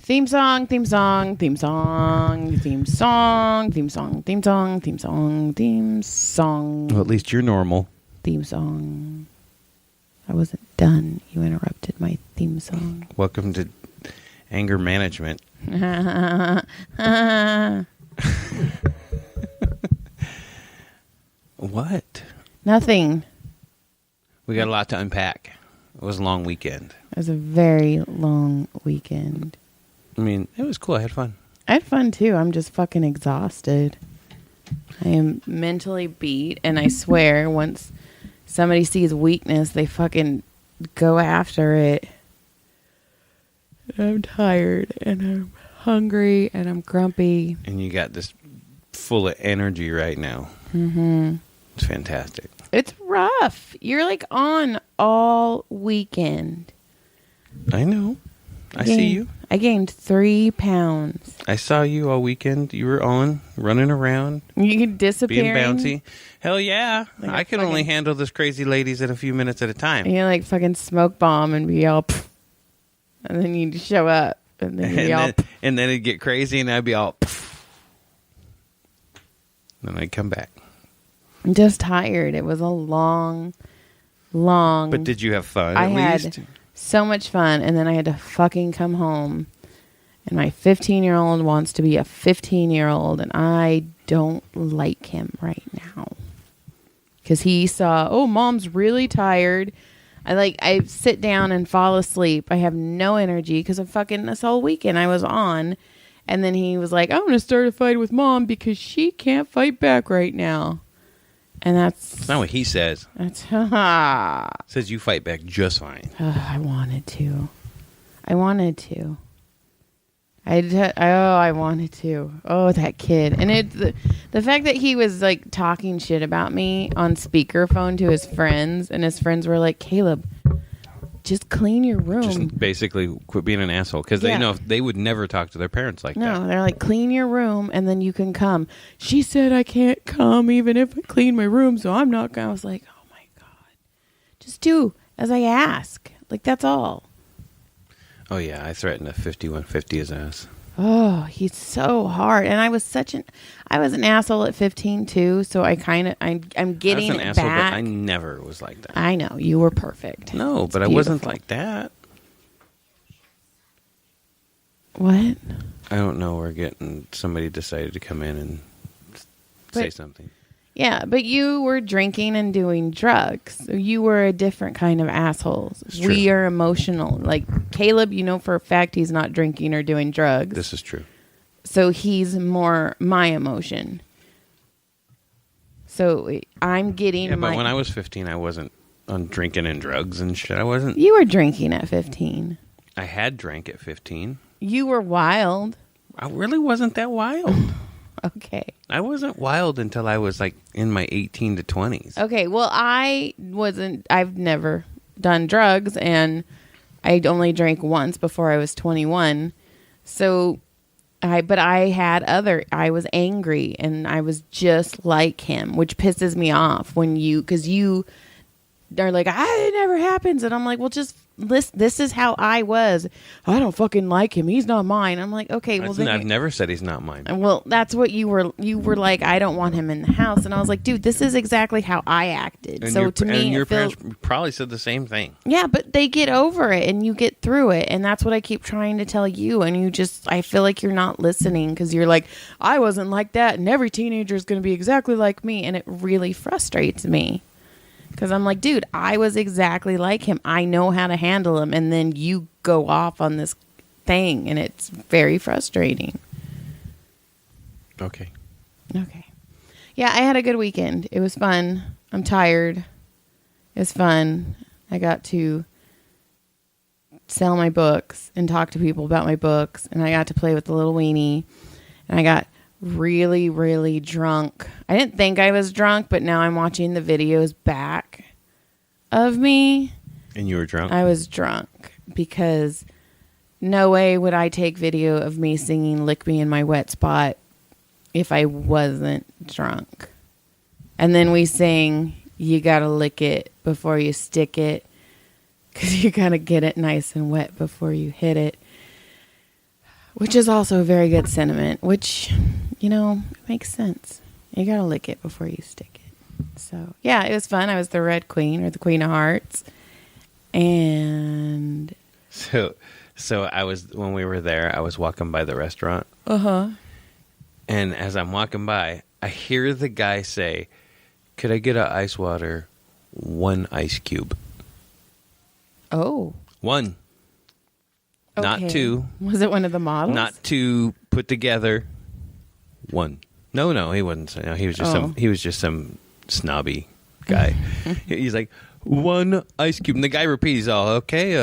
Theme song, theme song, theme song, theme song, theme song, theme song, theme song, theme song. Well, at least you're normal. Theme song. I wasn't done. You interrupted my theme song. Welcome to anger management. What? Nothing. We got a lot to unpack. It was a long weekend. It was a very long weekend. I mean, it was cool. I had fun. I had fun too. I'm just fucking exhausted. I am mentally beat, and I swear once somebody sees weakness, they fucking go after it. I'm tired, and I'm hungry, and I'm grumpy. And you got this full of energy right now. Mm-hmm. It's fantastic. It's rough. You're like on all weekend. I know. I see you. I gained 3 pounds. I saw you all weekend. You were on, running around. You could disappear. Being bouncy. Hell yeah. Like I can only handle this crazy ladies at a few minutes at a time. You like fucking smoke bomb and be all pff, and then you show up and then you'd be all pff. And then it'd get crazy and I'd be all pff. Then I'd come back. I'm just tired. It was a long. But did you have fun at least? Had so much fun, and then I had to fucking come home. And my 15-year-old wants to be a 15-year-old, and I don't like him right now. Because he saw, oh, mom's really tired. I sit down and fall asleep. I have no energy because of fucking this whole weekend I was on. And then he was like, I'm going to start a fight with mom because she can't fight back right now. And that's not what he says. That's says you fight back just fine. I wanted to. I wanted to. Oh, that kid. And the fact that he was like talking shit about me on speakerphone to his friends, and his friends were like, Caleb, just clean your room. Just basically quit being an asshole, because they know they would never talk to their parents like that. No, they're like, clean your room and then you can come. She said I can't come even if I clean my room, so I'm not going. I was like, oh my God. Just do as I ask. Like, that's all. Oh yeah, I threatened a 5150 his ass. Oh, he's so hard. And I was an asshole at 15 too, so I'm getting it asshole, back. But I never was like that. I know, you were perfect. No, but I wasn't like that. What? I don't know. We're getting somebody decided to come in and say something. Yeah, but you were drinking and doing drugs. So you were a different kind of assholes. We are emotional. Like Caleb, you know for a fact he's not drinking or doing drugs. This is true. So he's more my emotion. So I'm getting but when I was 15, I wasn't on drinking and drugs and shit. I wasn't. You were drinking at 15. I had drank at 15. You were wild. I really wasn't that wild. Okay. I wasn't wild until I was like in my 18 to 20s. Okay. Well, I've never done drugs, and I only drank once before I was 21. So I was angry, and I was just like him, which pisses me off because you are like, it never happens. And I'm like, well, just listen, this is how I was. I don't fucking like him. He's not mine. I'm like, okay, well, then I've never said he's not mine. Well, that's what you were. You were like, I don't want him in the house. And I was like, dude, this is exactly how I acted. And so to me, your parents probably said the same thing. Yeah, but they get over it and you get through it. And that's what I keep trying to tell you. And I feel like you're not listening because you're like, I wasn't like that. And every teenager is going to be exactly like me. And it really frustrates me. Because I'm like, dude, I was exactly like him. I know how to handle him. And then you go off on this thing. And it's very frustrating. Okay. Yeah, I had a good weekend. It was fun. I'm tired. It was fun. I got to sell my books and talk to people about my books. And I got to play with the little weenie. And I got really, really drunk. I didn't think I was drunk, but now I'm watching the videos back of me. And you were drunk? I was drunk because no way would I take video of me singing Lick Me in My Wet Spot if I wasn't drunk. And then we sing, you gotta lick it before you stick it, because you gotta get it nice and wet before you hit it. Which is also a very good sentiment, which, makes sense. You got to lick it before you stick it. So, yeah, it was fun. I was the Red Queen, or the Queen of Hearts. And... So when we were there, I was walking by the restaurant. Uh-huh. And as I'm walking by, I hear the guy say, "Could I get an ice water, 1 ice cube?" Oh. 1. Okay. Not 2. Was it one of the models? Not 2 put together. 1. No, he wasn't. No, he was just some snobby guy. He's like, 1 ice cube. And the guy repeats, "Oh, okay,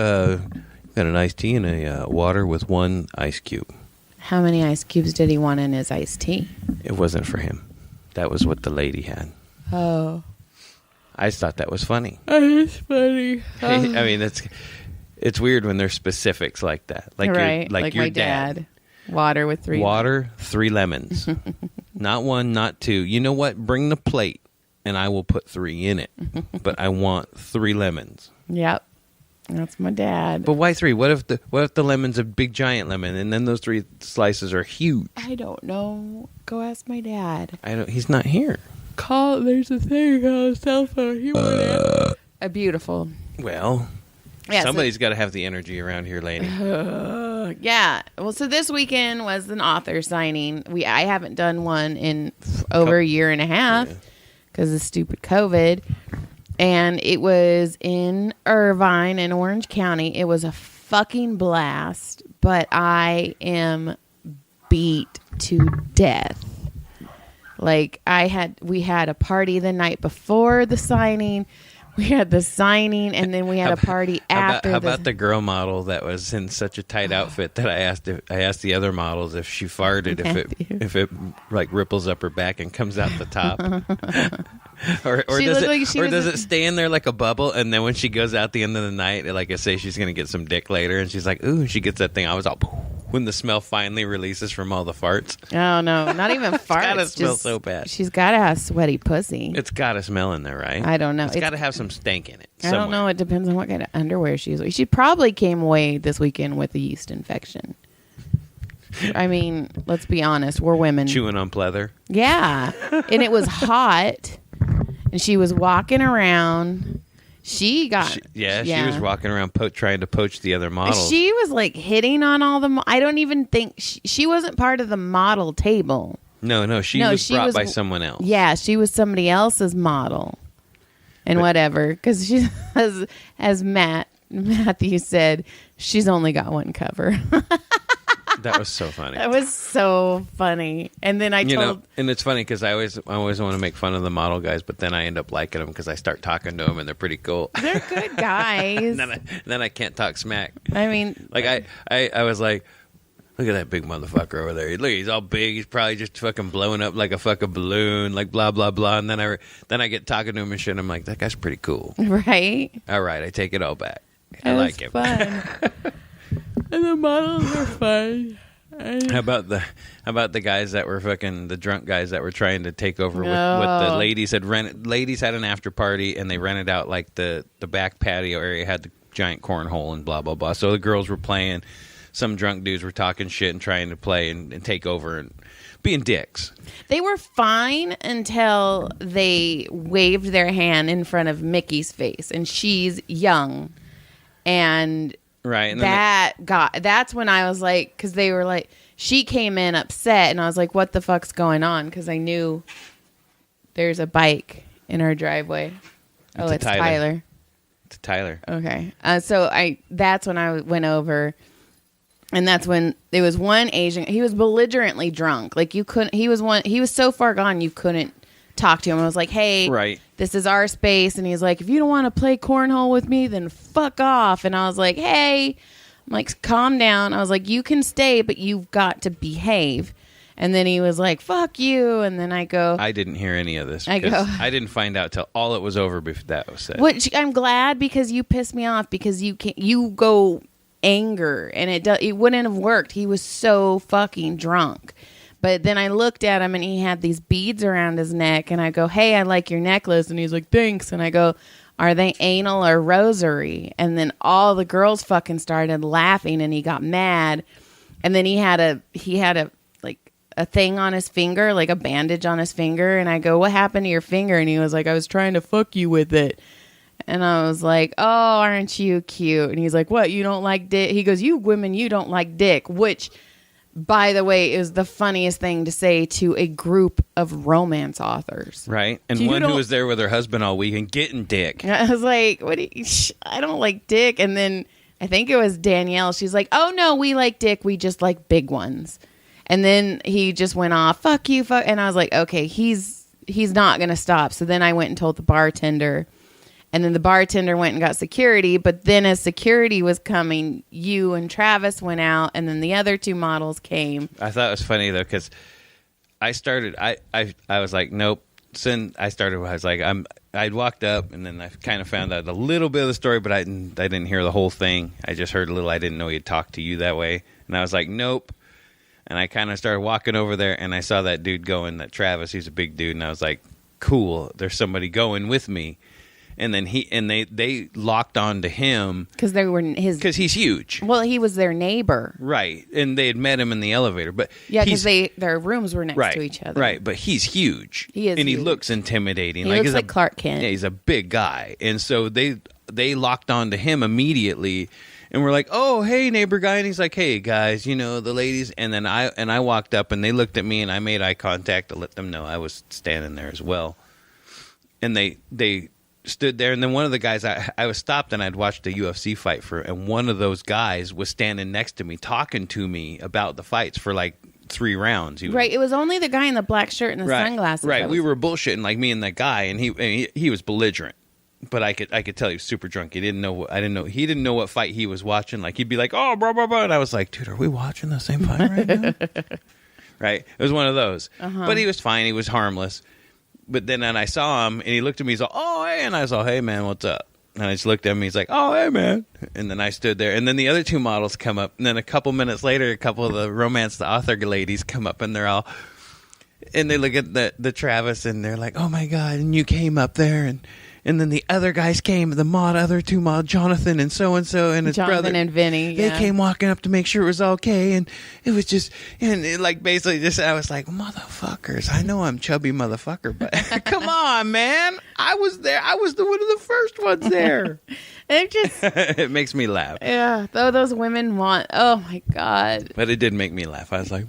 got an iced tea and a water with 1 ice cube." How many ice cubes did he want in his iced tea? It wasn't for him. That was what the lady had. Oh. I just thought that was funny. That is funny. I mean, it's weird when there's specifics like that. Like right. like your my dad. Water with 3 Water, 3 lemons. Not 1, not 2. You know what? Bring the plate and I will put 3 in it. But I want 3 lemons. Yep. That's my dad. But why 3? What if the lemon's a big giant lemon and then those 3 slices are huge? I don't know. Go ask my dad. He's not here. There's a thing on his cell phone. He went a beautiful. Well, yeah, somebody's got to have the energy around here, lady. Yeah. Well, so this weekend was an author signing. I haven't done one in over a year and a half because of stupid COVID. And it was in Irvine in Orange County. It was a fucking blast, but I am beat to death. Like we had a party the night before the signing. We had the signing, and then we had a party after. How about the girl model that was in such a tight outfit that I asked the other models if she farted, if it like ripples up her back and comes out the top, or does it stay in there like a bubble, and then when she goes out the end of the night, like I say, she's gonna get some dick later, and she's like, ooh, she gets that thing. I was all when the smell finally releases from all the farts. Oh no, not even farts. It's gotta smell so bad. She's gotta have sweaty pussy. It's gotta smell in there, right? I don't know. It's gotta have some stank in it. I don't know. It depends on what kind of underwear she's wearing. She probably came away this weekend with a yeast infection. I mean, let's be honest. We're women. Chewing on pleather. Yeah. And it was hot. And she was walking around. She was walking around trying to poach the other models. She was like hitting on all the... I don't even think... She wasn't part of the model table. No, she was brought by someone else. Yeah, she was somebody else's model. And whatever. Because she, as Matthew said, she's only got one cover. That was so funny. That was so funny. And then and it's funny because I always want to make fun of the model guys, but then I end up liking them because I start talking to them and they're pretty cool. They're good guys. then I can't talk smack. I mean, like I was like, look at that big motherfucker over there. Look, he's all big. He's probably just fucking blowing up like a fucking balloon, like blah blah blah. And then I get talking to him and shit. And I'm like, that guy's pretty cool, right? All right, I take it all back. I like him. Fun. And the models are fun. How about the guys that were fucking the drunk guys that were trying to take over with what the ladies had rented? Ladies had an after party and they rented out like the back patio area had the giant cornhole and blah blah blah. So the girls were playing. Some drunk dudes were talking shit and trying to play and take over and being dicks. They were fine until they waved their hand in front of Mickey's face, and she's young, and. Right. And that's when I was like, because they were like, she came in upset and I was like, what the fuck's going on? Because I knew there's a bike in our driveway. It's Tyler. It's Tyler. Okay. That's when I went over, and that's when there was one Asian, he was belligerently drunk. Like he was so far gone you couldn't talk to him. I was like, hey, right. This is our space. And he's like, if you don't want to play cornhole with me, then fuck off. And I was like, hey, I'm like, calm down. I was like, you can stay, but you've got to behave. And then he was like, fuck you. And then I go, I didn't hear any of this. I didn't find out till all it was over before that was said. Which I'm glad, because you pissed me off, because you go anger, and it wouldn't have worked. He was so fucking drunk. But then I looked at him and he had these beads around his neck, and I go, hey, I like your necklace. And he's like, thanks. And I go, are they anal or rosary? And then all the girls fucking started laughing, and he got mad. And then he had a like a thing on his finger, like a bandage on his finger. And I go, what happened to your finger? And he was like, I was trying to fuck you with it. And I was like, oh, aren't you cute? And he's like, what? You don't like dick? He goes, you women, you don't like dick, which, by the way, is the funniest thing to say to a group of romance authors. Right. And one who was there with her husband all weekend getting dick. I was like, what? I don't like dick. And then I think it was Danielle. She's like, oh, no, we like dick. We just like big ones. And then he just went off, fuck you, fuck. And I was like, okay, he's not going to stop. So then I went and told the bartender. And then the bartender went and got security. But then as security was coming, you and Travis went out. And then the other two models came. I thought it was funny, though, because I started, I was like, nope. So I was like, I'd walked up, and then I kind of found out a little bit of the story, but I didn't hear the whole thing. I just heard a little. I didn't know he'd talk to you that way. And I was like, nope. And I kind of started walking over there, and I saw that dude going, that Travis. He's a big dude. And I was like, cool. There's somebody going with me. And then they locked on to him because he's huge. Well, he was their neighbor, right? And they had met him in the elevator, but yeah, because their rooms were next to each other, right? But he's huge. He is, and huge. He looks intimidating. He looks like Clark Kent. Yeah, he's a big guy, and so they locked on to him immediately, and we're like, oh, hey, neighbor guy, and he's like, hey guys, the ladies, and then I walked up, and they looked at me, and I made eye contact to let them know I was standing there as well, and they stood there, and then one of the guys, I was stopped, and I'd watched a UFC fight and one of those guys was standing next to me talking to me about the fights for like 3 rounds. Right, it was only the guy in the black shirt and the sunglasses. Right, we were bullshitting, like me and that guy, and he was belligerent, but I could tell he was super drunk. He didn't know what fight he was watching. Like he'd be like, oh, blah blah blah, and I was like, dude, are we watching the same fight right now? Right, it was one of those, but he was fine. He was harmless. But then I saw him, and he looked at me. He's like, oh, hey. And I was like, hey, man, what's up? And I just looked at him. He's like, oh, hey, man. And then I stood there. And then the other 2 models come up. And then a couple minutes later, a couple of the romance, the author ladies come up, and they're all, and they look at the Travis, and they're like, oh, my God. And you came up there. And then the other guys came, other 2 mod, Jonathan and so-and-so and his brother. Jonathan and Vinny, They came walking up to make sure it was okay. And it was just, and it like basically just, I was like, motherfuckers. I know I'm chubby motherfucker, but come on, man. I was there. I was one of the first ones there. It just... it makes me laugh. Yeah, though those women oh my God. But it did make me laugh. I was like,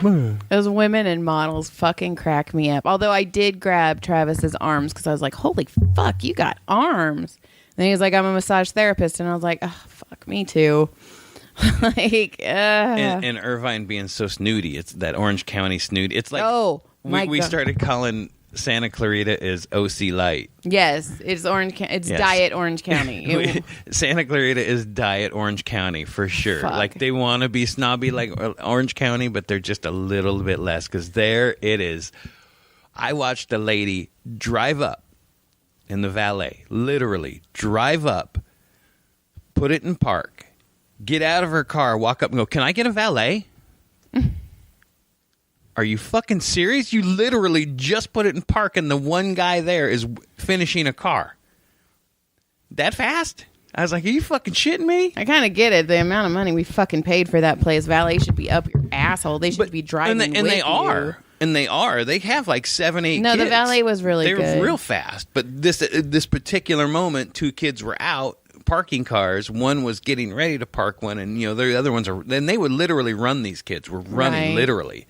those women and models fucking crack me up. Although I did grab Travis's arms because I was like, holy fuck, you got arms. And he was like, I'm a massage therapist. And I was like, oh, fuck, me too. And Irvine being so snooty. It's that Orange County snooty. It's like, we started calling Santa Clarita is OC Light. Yes, it's Diet Orange County. Santa Clarita is Diet Orange County for sure. Fuck. Like they want to be snobby like Orange County, but they're just a little bit less because there it is. I watched a lady drive up in the valet, literally drive up, put it in park, get out of her car, walk up and go, can I get a valet? Are you fucking serious? You literally just put it in park and the one guy there is finishing a car. That fast? I was like, are you fucking shitting me? I kind of get it. The amount of money we fucking paid for that place. Valet should be up your asshole. They should be driving and they are. And they are. They have like 7, 8 No, kids. the valet was really good. They were real fast. But this particular moment, 2 kids were out parking cars. One was getting ready to park one, and the other ones are. Then they would literally run. These kids were running literally.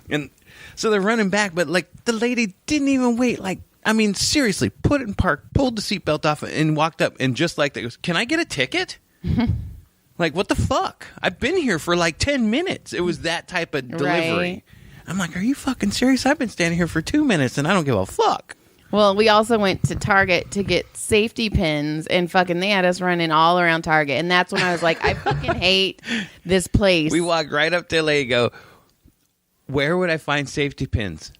And so they're running back, but like the lady didn't even wait. Like, I mean, seriously, put it in park, pulled the seatbelt off, and walked up, and just like that goes, can I get a ticket? Like, what the fuck? I've been here for like 10 minutes. It was that type of delivery. Right. I'm like, are you fucking serious? I've been standing here for 2 minutes, and I don't give a fuck. Well, we also went to Target to get safety pins, and fucking they had us running all around Target, and that's when I was like, I fucking hate this place. We walked right up to LA, go, where would I find safety pins?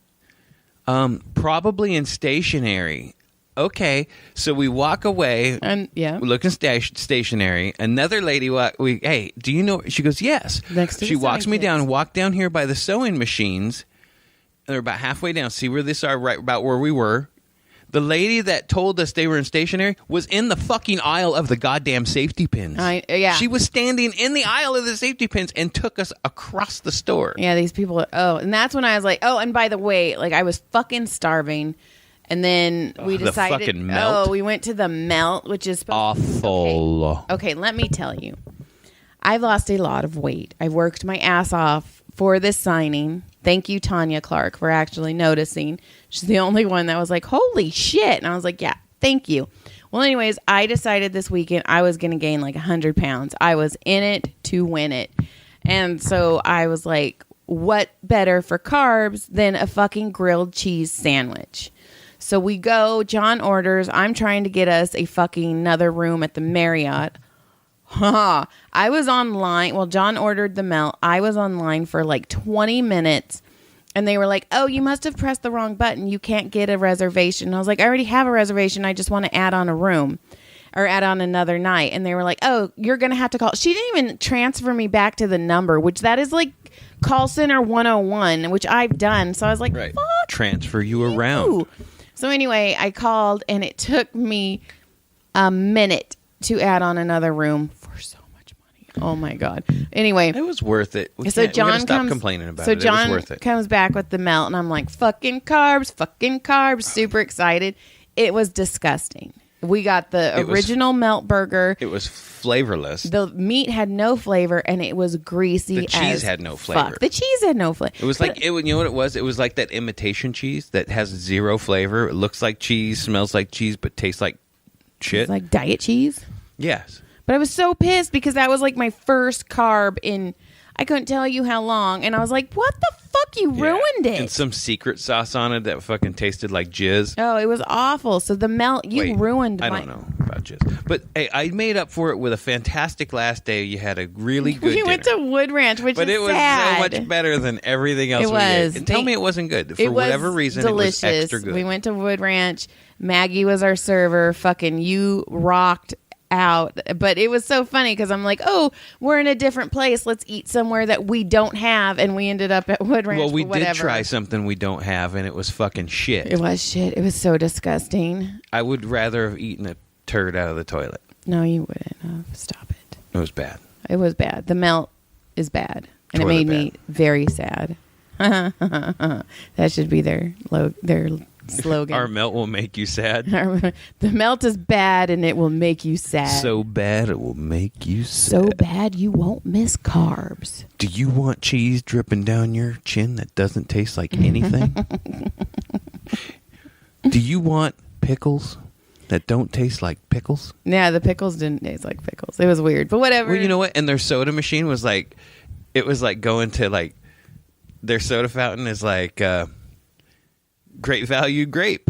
Probably in stationery. Okay, so we walk away, and we look in stationery. Another lady, hey, do you know? She goes, yes. Next to she walks me down, walk down here by the sewing machines. And they're about halfway down. See where this are, right about where we were. The lady that told us they were in stationery was in the fucking aisle of the goddamn safety pins. Yeah. She was standing in the aisle of the safety pins and took us across the store. Yeah, these people. And that's when I was like, oh, and by the way, like I was fucking starving. And then we decided, the fucking Melt. we went to the Melt, which is awful. Okay, let me tell you. I've lost a lot of weight. I've worked my ass off for this signing. Thank you, Tanya Clark, for actually noticing. She's the only one that was like, holy shit. And I was like, yeah, thank you. Well, anyways, I decided this weekend I was going to gain like 100 pounds. I was in it to win it. And so I was like, what better for carbs than a fucking grilled cheese sandwich? So we go, John orders, I'm trying to get us a fucking another room at the Marriott. I was online. Well, John ordered the Melt. I was online for like 20 minutes. And they were like, oh, you must have pressed the wrong button. You can't get a reservation. I was like, I already have a reservation. I just want to add on a room or add on another night. And they were like, oh, you're going to have to call. She didn't even transfer me back to the number, which that is like call center 101, which I've done. So I was like, right. Fuck transfer you around. you. So anyway, I called and it took me a minute to add on another room for so much money. Oh my God. Anyway. It was worth it. So John stop complaining about it. So John it was worth it. comes back with the Melt and I'm like, fucking carbs, super excited. It was disgusting. We got the original Melt burger. It was flavorless. The meat had no flavor and it was greasy. The cheese had no flavor. The cheese had no flavor. It was like, you know what it was? It was like that imitation cheese that has zero flavor. It looks like cheese, smells like cheese, but tastes like shit. It's like diet cheese. Yes. But I was so pissed because that was like my first carb in, I couldn't tell you how long. And I was like, what the fuck? You ruined it. And some secret sauce on it that fucking tasted like jizz. Oh, it was awful. So the Melt, ruined I don't know about jizz. But hey, I made up for it with a fantastic last day. You had a really good dinner. We went to Wood Ranch, which but is it was sad. so much better than everything else it we was. ate. And tell me it wasn't good. For whatever reason, delicious. It was extra good. We went to Wood Ranch. Maggie was our server. Fucking you rocked out. But it was so funny because I'm like, oh, we're in a different place. Let's eat somewhere that we don't have. And we ended up at Wood Ranch. Well, we did try something we don't have, and it was fucking shit. It was shit. It was so disgusting. I would rather have eaten a turd out of the toilet. No, you wouldn't have. Stop it. It was bad. It was bad. The Melt is bad. And Toilet it made me very sad. That should be their slogan. Our Melt will make you sad. The Melt is bad and it will make you sad. So bad it will make you sad. So bad you won't miss carbs. Do you want cheese dripping down your chin that doesn't taste like anything? Do you want pickles that don't taste like pickles? Yeah, the pickles didn't taste like pickles. It was weird, but whatever. Well, you know what? And their soda machine was like, it was like going to like, their soda fountain is like, great value grape,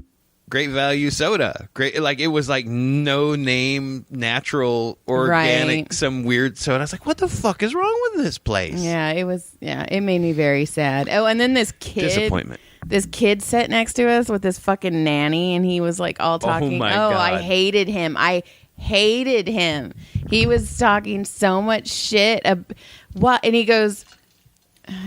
great value soda, great. Like it was like no name, natural, organic, some weird soda. I was like, what the fuck is wrong with this place? Yeah, it was. Yeah, it made me very sad. Oh, and then this kid, disappointment. This kid sat next to us with this fucking nanny, and he was like all talking. Oh my God. I hated him. He was talking so much shit. What? And he goes,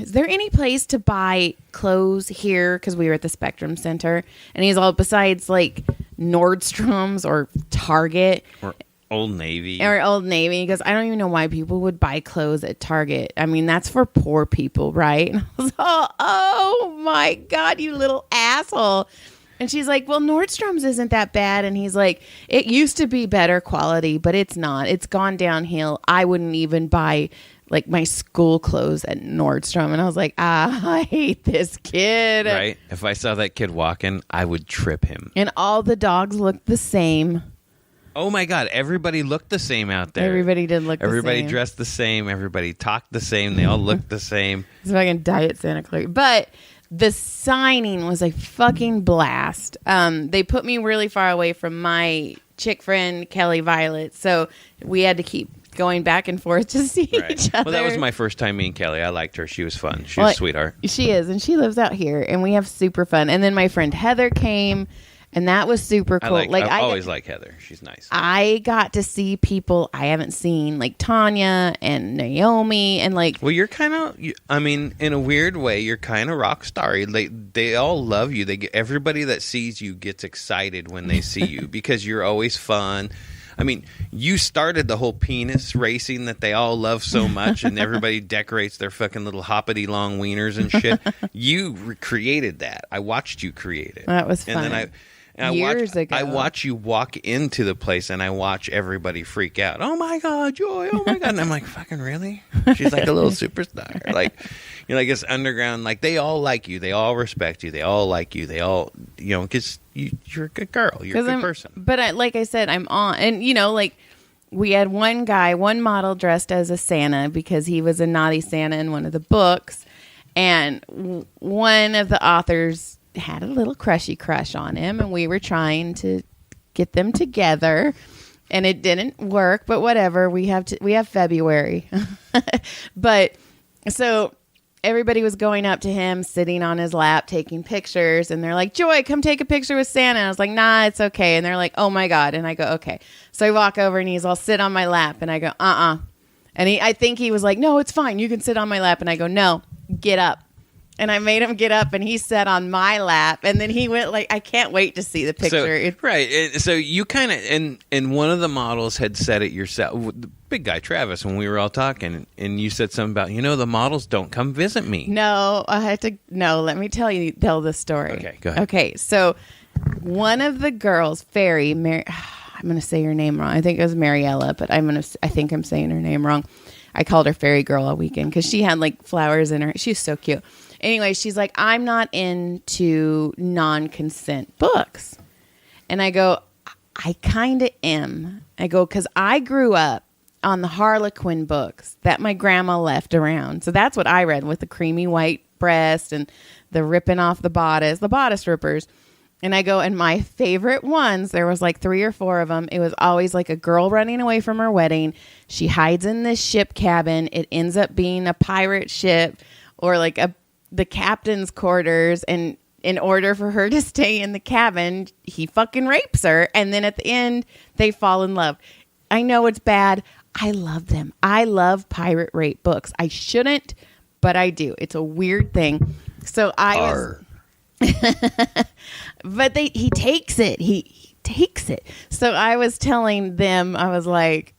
is there any place to buy clothes here? Because we were at the Spectrum Center. And he's all, besides like Nordstrom's or Target. Or Old Navy. Or Old Navy. He goes, I don't even know why people would buy clothes at Target. I mean, that's for poor people, right? And I was oh my God, you little asshole. And she's like, well, Nordstrom's isn't that bad. And he's like, it used to be better quality, but it's not. It's gone downhill. I wouldn't even buy like my school clothes at Nordstrom. And I was like, I hate this kid. Right. If I saw that kid walking, I would trip him. And all the dogs looked the same. Oh my God. Everybody looked the same out there. Everybody did look the same. Everybody dressed the same. Everybody talked the same. They all looked the same. It's fucking Diet Santa Claus. But the signing was a fucking blast. They put me really far away from my chick friend, Kelly Violet. So we had to keep going back and forth to see each other. Well, that was my first time meeting Kelly. I liked her. She was fun. She was a sweetheart. She is, and she lives out here, and we have super fun. And then my friend Heather came, And that was super cool. I always like Heather. She's nice. I got to see people I haven't seen, like Tanya and Naomi, and like. Well, you're kind of. I mean, in a weird way, you're kind of rock starry. They all love you. Everybody that sees you gets excited when they see you because you're always fun. I mean, you started the whole penis racing that they all love so much, and everybody decorates their fucking little hoppity long wieners and shit. You created that. I watched you create it. That was fun. And then Years ago. I watch you walk into the place, and I watch everybody freak out. Oh my God, Joy! Oh my God! And I'm like, fucking really? She's like a little superstar. Like, you know, like it's underground. Like they all like you. They all respect you. They all like you. They all, you know, because you're a good girl. You're a good person. But like I said, I'm on, and you know, like we had one model dressed as a Santa because he was a naughty Santa in one of the books, and one of the authors had a little crushy crush on him, and we were trying to get them together, and it didn't work, but whatever. We have February. But so everybody was going up to him, sitting on his lap, taking pictures, and they're like, Joy, come take a picture with Santa. And I was like, nah, it's okay. And they're like, oh my God. And I go, okay. So I walk over and he's all sit on my lap, and I go, and I think he was like, no, it's fine, you can sit on my lap. And I go, no, get up. And I made him get up, and he sat on my lap. And then he went like, I can't wait to see the picture. Right. So you kind of, and one of the models had said it yourself, the big guy, Travis, when we were all talking, and you said something about, the models don't come visit me. No, let me tell the story. Okay, go ahead. Okay, so one of the girls, I'm going to say her name wrong. I think it was Mariella, but I think I'm saying her name wrong. I called her Fairy Girl all weekend because she had like flowers in her. She's so cute. Anyway, she's like, I'm not into non-consent books. And I go, I kind of am. I go, because I grew up on the Harlequin books that my grandma left around. So that's what I read, with the creamy white breast and the ripping off the bodice rippers. And I go, and my favorite ones, there was like 3 or 4 of them. It was always like a girl running away from her wedding. She hides in this ship cabin. It ends up being a pirate ship or like the captain's quarters, and in order for her to stay in the cabin, he fucking rapes her, and then at the end they fall in love. I know it's bad. I love them. I love pirate rape books. I shouldn't, but I do. It's a weird thing. So but he takes it. He takes it. So I was telling them, I was like,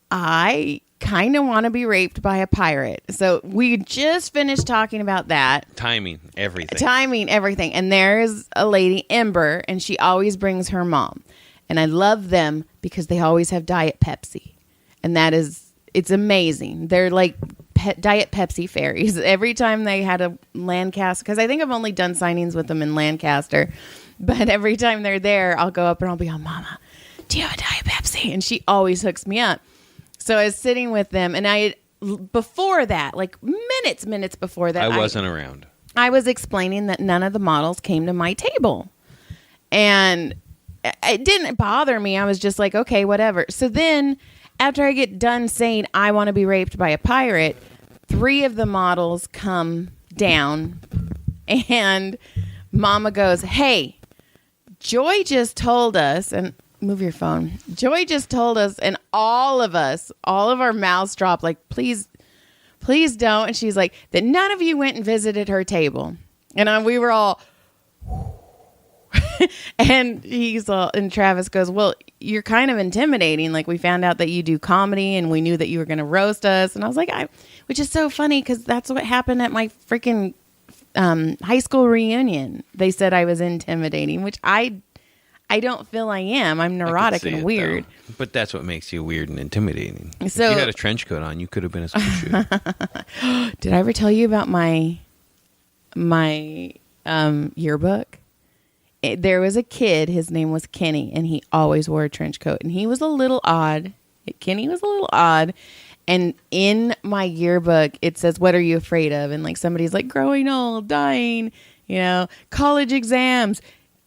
I kind of want to be raped by a pirate. So we just finished talking about that. Timing everything. And there's a lady, Ember, and she always brings her mom. And I love them because they always have Diet Pepsi. And it's amazing. They're like Diet Pepsi fairies. Every time they had a Lancaster, because I think I've only done signings with them in Lancaster, but every time they're there, I'll go up and I'll be on, Mama, do you have a Diet Pepsi? And she always hooks me up. So I was sitting with them, and before that, like minutes before that, I wasn't around. I was explaining that none of the models came to my table. And it didn't bother me. I was just like, okay, whatever. So then after I get done saying I want to be raped by a pirate, 3 of the models come down, and Mama goes, hey, Joy just told us, and move your phone. Joy just told us, and all of our mouths dropped, like, please don't. And she's like, that none of you went and visited her table. And we were all, and and Travis goes, well, you're kind of intimidating. Like, we found out that you do comedy, and we knew that you were going to roast us. And I was like, which is so funny, because that's what happened at my freaking high school reunion. They said I was intimidating, which I don't feel I am. I'm neurotic and weird. Though. But that's what makes you weird and intimidating. So, if you had a trench coat on, you could have been a school shooter. Did I ever tell you about my yearbook? There was a kid. His name was Kenny, and he always wore a trench coat. And he was a little odd. Kenny was a little odd. And in my yearbook, it says, what are you afraid of? And like somebody's like, growing old, dying, college exams.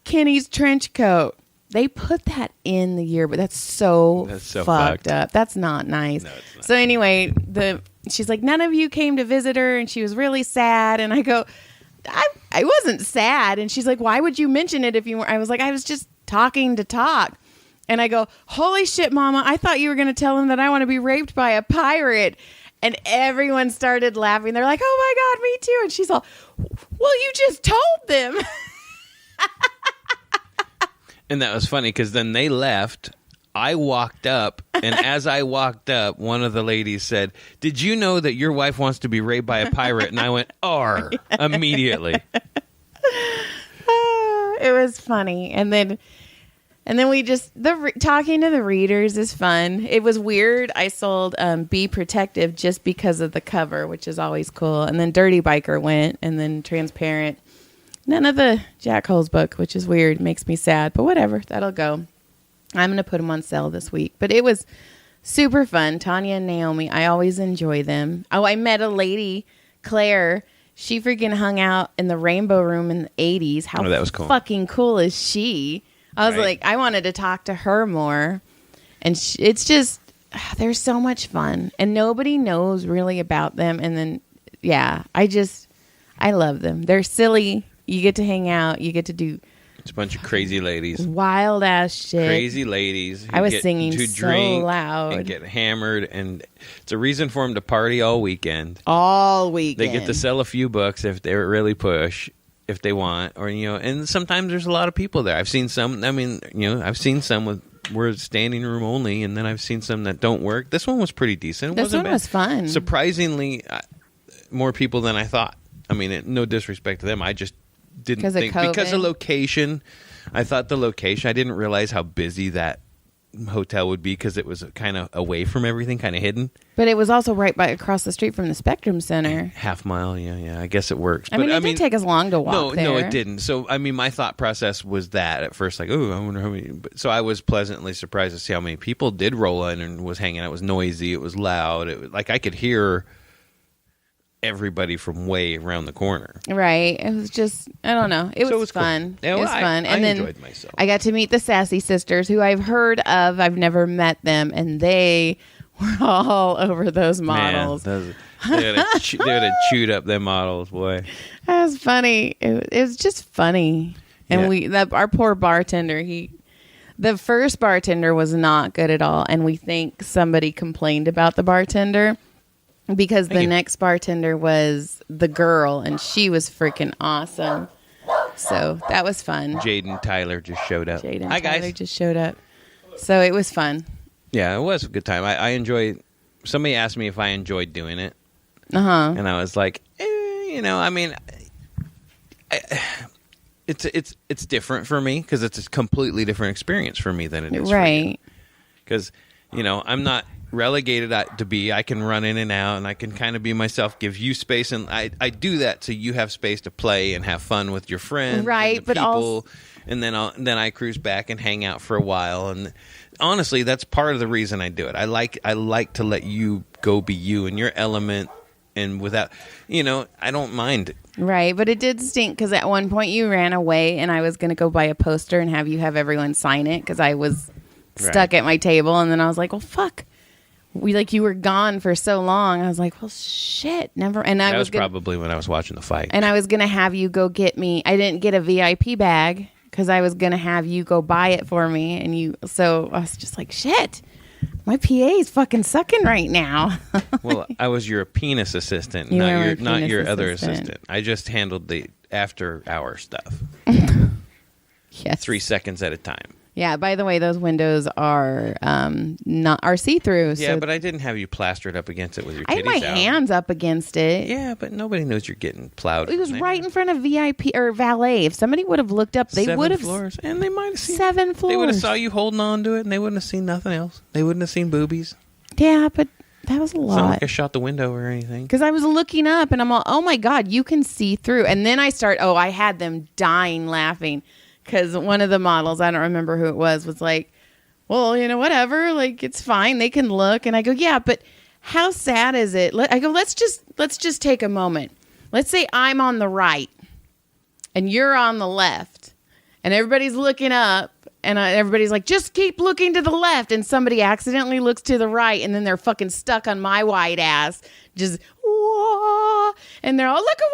Kenny's trench coat. They put that in the yearbook. That's so fucked up. That's not nice. No, it's not. So anyway, she's like, none of you came to visit her, and she was really sad. And I go, I wasn't sad. And she's like, why would you mention it if you weren't? I was like, I was just talking to talk. And I go, holy shit, Mama, I thought you were going to tell him that I want to be raped by a pirate. And everyone started laughing. They're like, oh my God, me too. And she's all, well, you just told them. And that was funny because then they left. I walked up, and as I walked up, one of the ladies said, did you know that your wife wants to be raped by a pirate? And I went, "Arr," immediately. It was funny. And then we just, talking to the readers is fun. It was weird. I sold Be Protective just because of the cover, which is always cool. And then Dirty Biker went, and then Transparent. None of the Jack Holes book, which is weird. Makes me sad, but whatever. That'll go. I'm going to put them on sale this week. But it was super fun. Tanya and Naomi, I always enjoy them. Oh, I met a lady, Claire. She freaking hung out in the Rainbow Room in the 80s. How that was cool. Fucking cool is she? I was like, I wanted to talk to her more. And it's just, they're so much fun. And nobody knows really about them. And then, yeah, I love them. They're silly. You get to hang out. You get to do... It's a bunch of crazy ladies. Wild ass shit. Crazy ladies. I was singing to so drink loud. and get hammered. And it's a reason for them to party all weekend. All weekend. They get to sell a few books if they really push, if they want. Or, and sometimes there's a lot of people there. I've seen some, I've seen some were standing room only. And then I've seen some that don't work. This one was pretty decent. This one was fun. Surprisingly, more people than I thought. I mean, no disrespect to them. I just didn't think because of location. I thought the location, I didn't realize how busy that hotel would be because it was kind of away from everything, kind of hidden. But it was also right across the street from the Spectrum Center. Half mile, yeah. I guess it works. It didn't take us long to walk there. No, it didn't. So, my thought process was that at first, like, oh, I wonder how many. So I was pleasantly surprised to see how many people did roll in and was hanging out. It was noisy. It was loud. It was like I could hear everybody from way around the corner. Right. It was just, I don't know. It was fun. Cool. Yeah, it was fun. And then enjoyed myself. I got to meet the Sassy Sisters, who I've heard of. I've never met them, and they were all over those models. Man, they would have chewed up them models, boy. That was funny. It was just funny. And our poor bartender, the first bartender was not good at all, and we think somebody complained about the bartender. Because the next bartender was the girl, and she was freaking awesome. So that was fun. Jaden Tyler just showed up. Hi, guys. Just showed up. So it was fun. Yeah, it was a good time. I enjoyed. Somebody asked me if I enjoyed doing it. And I was like, it's different for me because it's a completely different experience for me than it is right. Because I'm not relegated to be. I can run in and out, and I can kind of be myself, give you space, and I do that so you have space to play and have fun with your friends, right? And the people, and then I cruise back and hang out for a while. And honestly, that's part of the reason I do it. I like to let you go be you in your element, and without, I don't mind it. Right, but it did stink because at one point you ran away, and I was going to go buy a poster and have you have everyone sign it because I was stuck at my table, and then I was like, well, fuck. You were gone for so long. I was like, well, shit, never. And that was probably when I was watching the fight. And I was going to have you go get me. I didn't get a VIP bag because I was going to have you go buy it for me. So I was just like, shit, my PA is fucking sucking right now. Well, I was your penis assistant, not your other assistant. I just handled the after hour stuff. Yes. 3 seconds at a time. Yeah, by the way, those windows are are see-through. Yeah, but I didn't have you plastered up against it with your titties I had my hands up against it. Yeah, but nobody knows you're getting plowed. It was right in front of VIP or valet. If somebody would have looked up, they would have... 7 floors. And they might have seen... 7 floors. They would have saw you holding on to it, and they wouldn't have seen nothing else. They wouldn't have seen boobies. Yeah, but that was a lot. It's not like I shot the window or anything. Because I was looking up, and I'm all, oh my God, you can see through. And then I I had them dying laughing. Because one of the models, I don't remember who it was like, well, whatever, like, it's fine. They can look. And I go, yeah, but how sad is it? I go, let's just take a moment. Let's say I'm on the right and you're on the left and everybody's looking up and everybody's like, just keep looking to the left. And somebody accidentally looks to the right and then they're fucking stuck on my white ass. Just, whoa. And they're all, look away.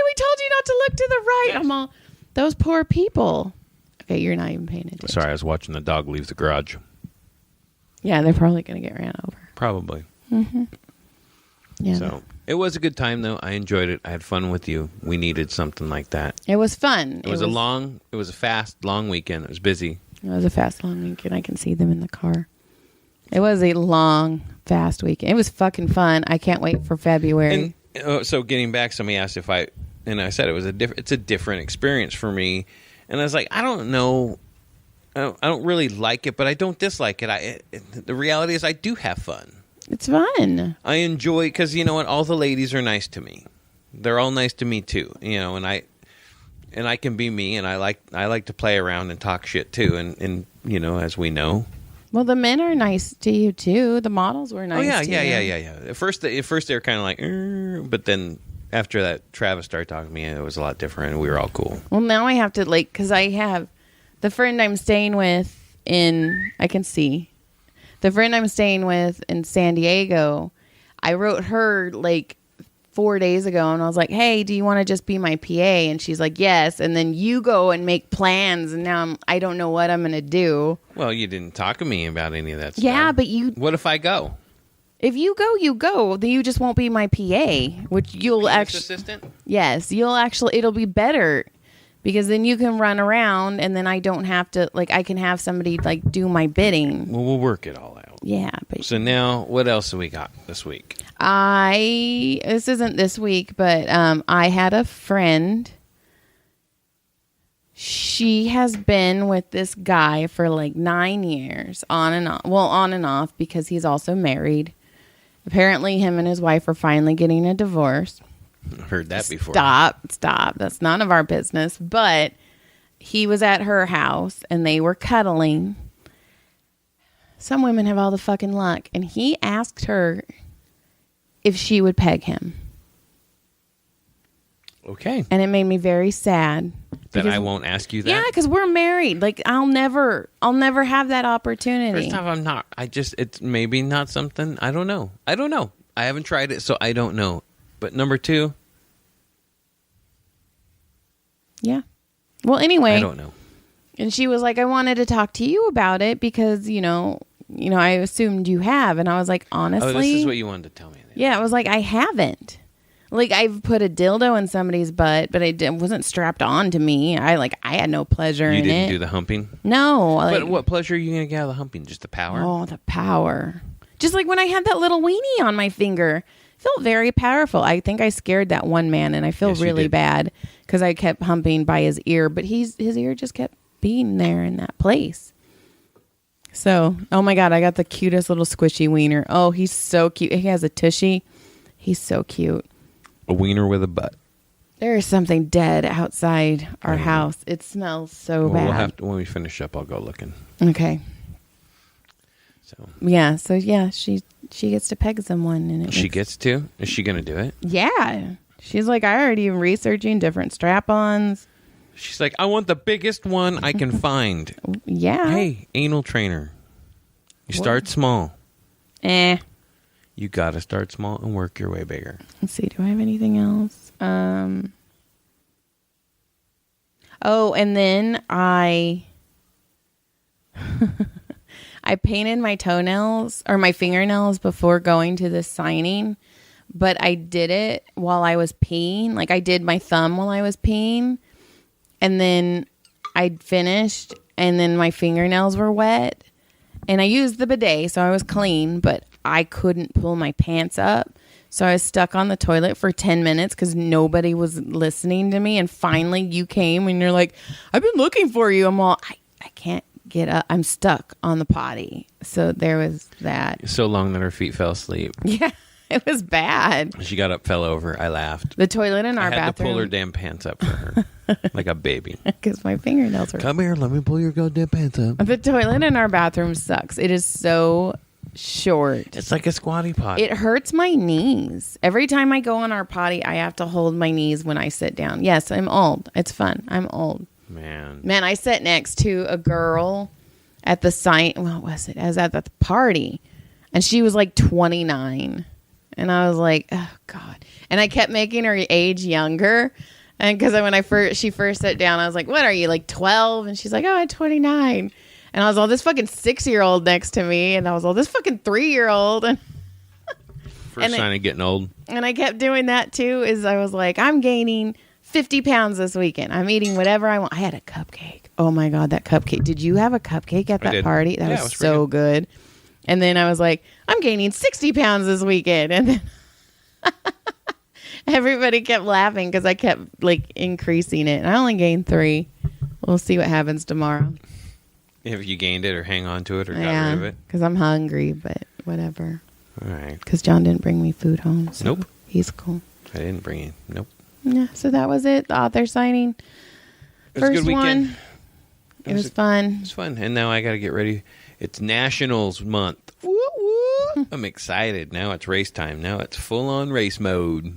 We told you not to look to the right. I'm all, those poor people. Okay, you're not even paying attention. Sorry, I was watching the dog leave the garage. Yeah, they're probably going to get ran over. Probably. Mm-hmm. Yeah. So it was a good time, though. I enjoyed it. I had fun with you. We needed something like that. It was fun. It was a fast, long weekend. It was busy. It was a fast, long weekend. I can see them in the car. It was a long, fast weekend. It was fucking fun. I can't wait for February. And, so getting back, somebody asked if I said it's a different experience for me. And I was like, I don't know. I don't really like it, but I don't dislike it. The reality is I do have fun. It's fun. I enjoy, because you know what? All the ladies are nice to me. They're all nice to me too. You know, and I can be me, and I like to play around and talk shit too. And you know, as we know. Well, the men are nice to you too. The models were nice. Oh yeah, yeah. At first they were kind of like, but then after that, Travis started talking to me, and it was a lot different, and we were all cool. Well, now I have to because I have the friend I'm staying with the friend I'm staying with in San Diego. I wrote her 4 days ago, and I was like, hey, do you want to just be my PA? And she's like, yes. And then you go and make plans, and now I don't know what I'm going to do. Well, you didn't talk to me about any of that stuff. Yeah, but what if I go? If you go, you go. Then you just won't be my PA, which you'll actually... assistant? Yes, it'll be better, because then you can run around, and then I don't have to, I can have somebody, do my bidding. Well, we'll work it all out. Yeah. But so now, what else have we got this week? This isn't this week, but I had a friend. She has been with this guy for 9 years, on and off. Well, on and off, because he's also married. Apparently, him and his wife are finally getting a divorce. I've heard that before. Stop. That's none of our business. But he was at her house, and they were cuddling. Some women have all the fucking luck. And he asked her if she would peg him. Okay. And it made me very sad. That I won't ask you that? Yeah, because we're married. I'll never have that opportunity. First off, I'm not. It's maybe not something. I don't know. I haven't tried it, so I don't know. But number two. Yeah. Well, anyway. I don't know. And she was like, I wanted to talk to you about it because, I assumed you have. And I was like, honestly. Oh, this is what you wanted to tell me. Yeah, I was like, I haven't. I've put a dildo in somebody's butt, but it wasn't strapped on to me. I had no pleasure in it. You didn't do the humping? No. But what pleasure are you going to get out of the humping? Just the power? Oh, the power. Just like when I had that little weenie on my finger. It felt very powerful. I think I scared that one man, and I feel really bad because I kept humping by his ear, but his ear just kept being there in that place. So, oh my God, I got the cutest little squishy wiener. Oh, he's so cute. He has a tushy. He's so cute. A wiener with a butt. There is something dead outside our house. It smells so bad. We'll have to, when we finish up, I'll go looking. Okay. So she gets to peg someone, and she gets to. Is she going to do it? Yeah, she's like, I already am researching different strap-ons. She's like, I want the biggest one I can find. Yeah. Hey, anal trainer. You start small. You got to start small and work your way bigger. Let's see. Do I have anything else? Oh, and then I painted my toenails or my fingernails before going to the signing, but I did it while I was peeing. I did my thumb while I was peeing, and then I finished, and then my fingernails were wet, and I used the bidet, so I was clean, but I couldn't pull my pants up. So I was stuck on the toilet for 10 minutes because nobody was listening to me. And finally you came and you're like, I've been looking for you. I'm all, I can't get up. I'm stuck on the potty. So there was that. So long that her feet fell asleep. Yeah, it was bad. She got up, fell over. I laughed. The toilet in our bathroom. I had to pull her damn pants up for her. Like a baby. Because my fingernails were... Come here, let me pull your goddamn pants up. The toilet in our bathroom sucks. It is so short. It's like a squatty potty. It hurts my knees. Every time I go on our potty, I have to hold my knees when I sit down. Yes, I'm old. It's fun. I'm old. Man, I sat next to a girl at the site. What was it? I was at the party, and she was 29. And I was like, oh, God. And I kept making her age younger. And because when she first sat down, I was like, what are you, like 12? And she's like, oh, I'm 29. And I was all, this fucking 6-year-old next to me. And I was all, this fucking 3-year-old. And First sign of getting old. And I kept doing that too, is I was like, I'm gaining 50 pounds this weekend. I'm eating whatever I want. I had a cupcake. Oh my God, that cupcake. Did you have a cupcake at that party? That was so good. And then I was like, I'm gaining 60 pounds this weekend. And then everybody kept laughing because I kept like increasing it. And I only gained 3. We'll see what happens tomorrow. If you gained it or hang on to it or got rid of it. Because I'm hungry, but whatever. All right. Because John didn't bring me food home. So nope. He's cool. I didn't bring you. Nope. Yeah, so that was it. The author signing. It was a good weekend. One. It was fun. It was fun. And now I got to get ready. It's Nationals month. Woo, woo. I'm excited. Now it's race time. Now it's full-on race mode.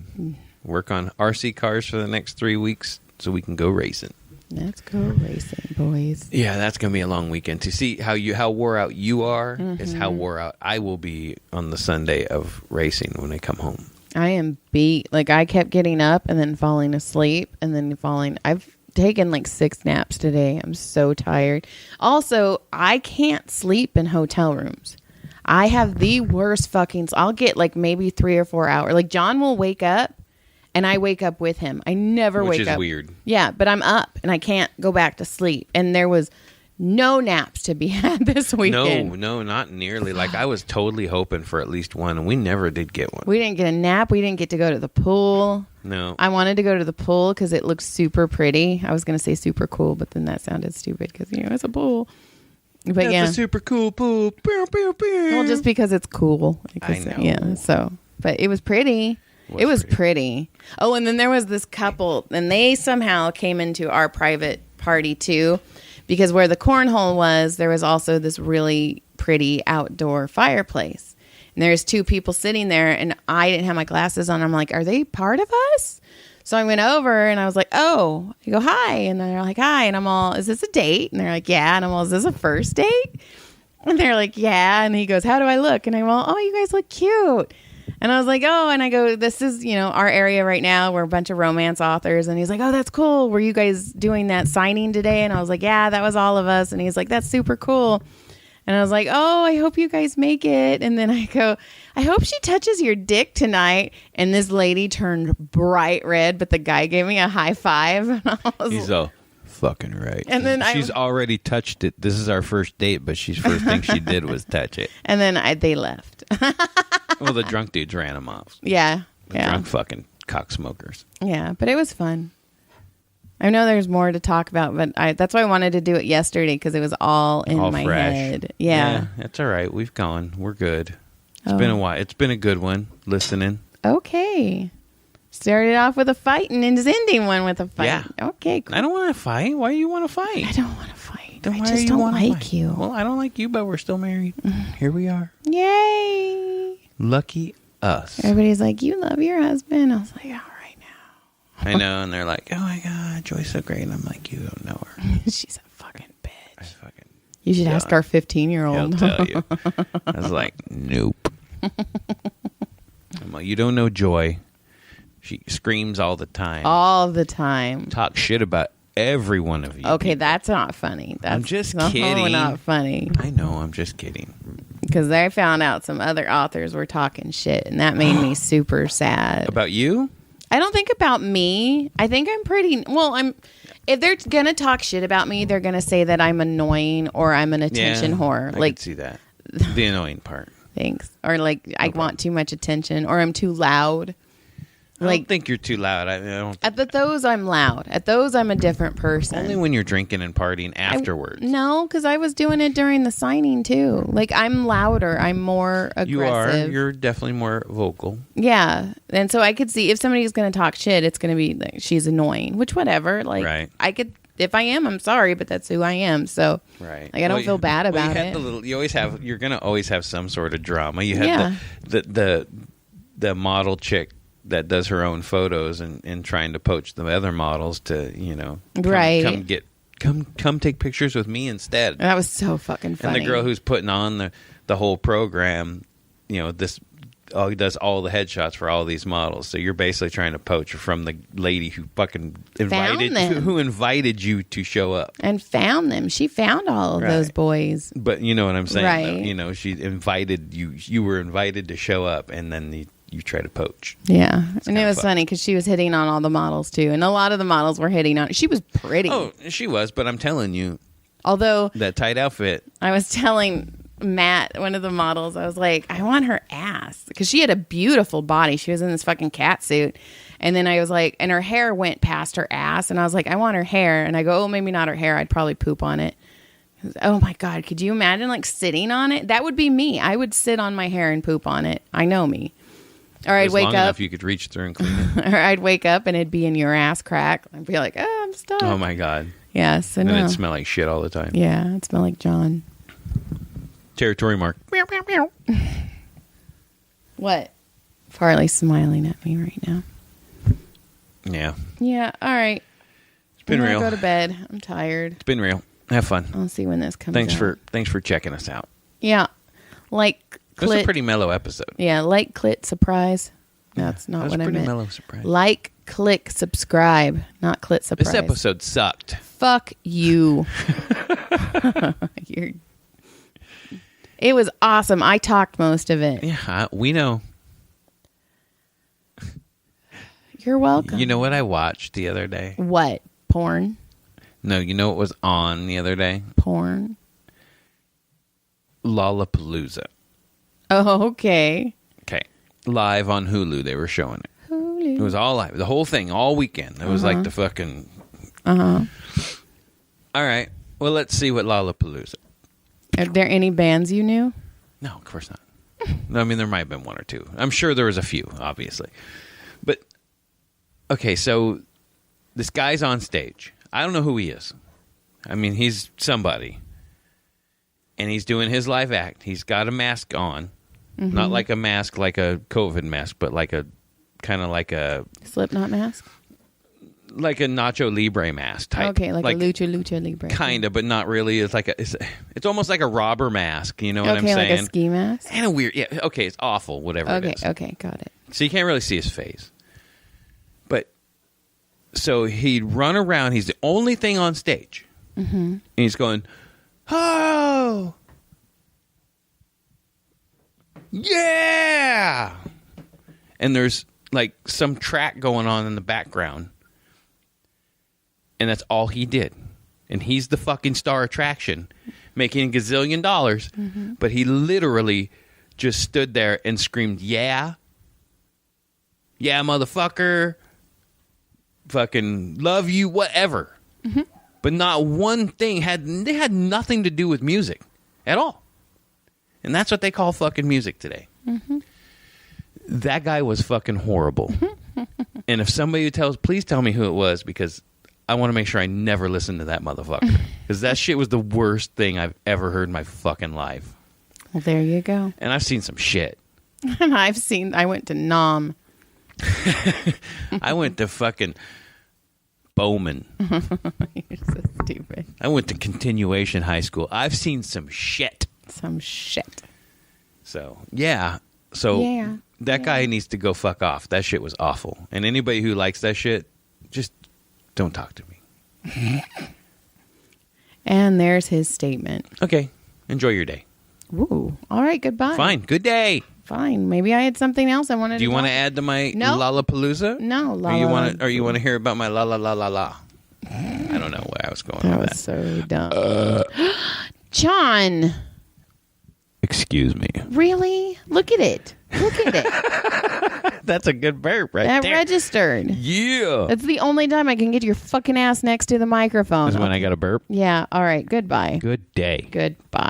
Work on RC cars for the next 3 weeks so we can go racing. Let's go racing, boys. Yeah, that's going to be a long weekend. To see how wore out you are is how wore out I will be on the Sunday of racing when I come home. I am beat. Like, I kept getting up and then falling asleep and then falling. I've taken like 6 naps today. I'm so tired. Also, I can't sleep in hotel rooms. I have the worst fucking... I'll get like maybe 3 or 4 hours. Like, John will wake up and I wake up with him. I never wake up. Which is weird. Yeah, but I'm up and I can't go back to sleep. And there was no naps to be had this weekend. No, not nearly. Like, I was totally hoping for at least one, and we never did get one. We didn't get a nap. We didn't get to go to the pool. No. I wanted to go to the pool because it looked super pretty. I was going to say super cool, but then that sounded stupid because, it's a pool. But That's a super cool pool. Pew, pew, pew. Well, just because it's cool. I know. Yeah, so. But it was pretty. It was pretty. Oh, and then there was this couple, and they somehow came into our private party too, because where the cornhole was, there was also this really pretty outdoor fireplace. And there's 2 people sitting there, and I didn't have my glasses on. I'm like, are they part of us? So I went over, and I was like, oh. I go, hi. And they're like, hi. And I'm all, is this a date? And they're like, yeah. And I'm all, is this a first date? And they're like, yeah. And he goes, how do I look? And I'm all, oh, you guys look cute. And I was like, oh, and I go, this is, our area right now. We're a bunch of romance authors. And he's like, oh, that's cool. Were you guys doing that signing today? And I was like, yeah, that was all of us. And he's like, that's super cool. And I was like, oh, I hope you guys make it. And then I go, I hope she touches your dick tonight. And this lady turned bright red, but the guy gave me a high five. And He's all fucking right. And then she's already touched it. This is our first date, but she's first thing she did was touch it. And then they left. Well, the drunk dudes ran them off. Yeah. The drunk fucking cocksmokers. Yeah, but it was fun. I know there's more to talk about, but that's why I wanted to do it yesterday because it was all in my head. Yeah. That's all right. We've gone. We're good. It's been a while. It's been a good one. Listening. Okay. Started off with a fight and is ending one with a fight. Yeah. Okay. Cool. I don't want to fight. Why do you want to fight? I don't want to fight. Then I just don't like fight? you. Well, I don't like you, but we're still married. Here we are. Yay. Lucky us. Everybody's like, you love your husband. I was like, all right now. I know, and they're like, oh my God, Joy's so great. And I'm like, you don't know her. She's a fucking bitch. You should ask our 15-year-old. He'll tell you. I was like, nope. I'm like, you don't know Joy. She screams all the time. All the time. Talk shit about every one of you. Okay, that's not funny. I'm just kidding. Not funny. I know, I'm just kidding. Because I found out some other authors were talking shit, and that made me super sad. About you? I don't think about me. I think I'm pretty... Well, if they're going to talk shit about me, they're going to say that I'm annoying or I'm an attention whore. I can see that. The annoying part. Thanks. Or I want too much attention or I'm too loud. I don't think you're too loud. I don't. At those, I'm loud. At those, I'm a different person. Only when you're drinking and partying afterwards. No, because I was doing it during the signing too. Like, I'm louder. I'm more aggressive. You are. You're definitely more vocal. Yeah. And so I could see if somebody's going to talk shit, it's going to be like, she's annoying, which whatever. Like, right. I could, if I am, I'm sorry, but that's who I am. So, right. Like, I don't feel bad about it. You're going to always have some sort of drama. You have the model chick that does her own photos and trying to poach the other models to, come take pictures with me instead. That was so fucking funny. And the girl who's putting on the whole program, this does all the headshots for all these models. So you're basically trying to poach from the lady who fucking invited you to show up and found them. She found all of those boys. But you know what I'm saying? Right. You know, she invited you. You were invited to show up, and then you try to poach. Yeah, and it was funny because she was hitting on all the models too, and a lot of the models were hitting on. She was pretty. Oh, she was. But I'm telling you, although that tight outfit. I was telling Matt, one of the models, I was like, I want her ass, because she had a beautiful body. She was in this fucking cat suit, and then I was like, and her hair went past her ass, and I was like, I want her hair, and I go, oh, maybe not her hair, I'd probably poop on it. Oh my God, could you imagine like sitting on it? That would be me. I would sit on my hair and poop on it. I know me. Or I'd wake up enough you could reach through and clean it. Or I'd wake up and it'd be in your ass crack. I'd be like, oh, I'm stuck. Oh my God. Yeah, so and no. it'd smell like shit all the time. Yeah, it'd smell like John. Territory mark. Meow, meow, meow. What? Farley's smiling at me right now. Yeah. Yeah, all right. It's been real. Go to bed. I'm tired. It's been real. Have fun. I'll see when this comes out. Thanks for checking us out. Yeah. Like clit. It was a pretty mellow episode. Yeah, like, clit, surprise. That's not what I meant. Pretty mellow surprise. Like, click, subscribe, not clit surprise. This episode sucked. Fuck you. It was awesome. I talked most of it. Yeah, we know. You're welcome. You know what I watched the other day? What? Porn? No, you know what was on the other day? Porn? Lollapalooza. Oh, okay. Okay. Live on Hulu, they were showing it. Hulu. It was all live. The whole thing, all weekend. It was like the fucking... Uh-huh. All right. Well, let's see what Lollapalooza. Are there any bands you knew? No, of course not. No, I mean, there might have been one or two. I'm sure there was a few, obviously. But, okay, so this guy's on stage. I don't know who he is. I mean, he's somebody. And he's doing his live act. He's got a mask on. Mm-hmm. Not like a mask, like a COVID mask, but like a kind of like a... Slipknot mask? Like a Nacho Libre mask type. Okay, like a Lucha Libre. Kind of, but not really. It's like it's almost like a robber mask. You know what I'm saying? Okay, like a ski mask? And a weird... Yeah, okay, it's awful, whatever it is. Okay, got it. So you can't really see his face. But, so he'd run around. He's the only thing on stage. Mm-hmm. And he's going... Oh! Yeah! And there's like some track going on in the background. And that's all he did. And he's the fucking star attraction, making a gazillion dollars. Mm-hmm. But he literally just stood there and screamed, yeah. Yeah, motherfucker. Fucking love you, whatever. Mm-hmm. But not one thing had nothing to do with music at all. And that's what they call fucking music today. Mm-hmm. That guy was fucking horrible. And if somebody please tell me who it was, because I want to make sure I never listen to that motherfucker. Because that shit was the worst thing I've ever heard in my fucking life. Well, there you go. And I've seen some shit. And I went to Nam. I went to fucking Bowman. You're so stupid. I went to Continuation High School. I've seen some shit. Some shit. So, yeah. So, that guy needs to go fuck off. That shit was awful. And anybody who likes that shit, just don't talk to me. And there's his statement. Okay. Enjoy your day. Ooh. All right. Goodbye. Fine. Good day. Fine. Maybe I had something else I wanted to Do you want to add to my Lollapalooza? No. Or you want to hear about my la la la la la? I don't know where I was going with that. That was so dumb. John. Excuse me. Really? Look at it. That's a good burp right there. That there. registered. Yeah. That's the only time I can get your fucking ass next to the microphone. Is when I got a burp? Yeah. All right. Goodbye. Good day. Goodbye.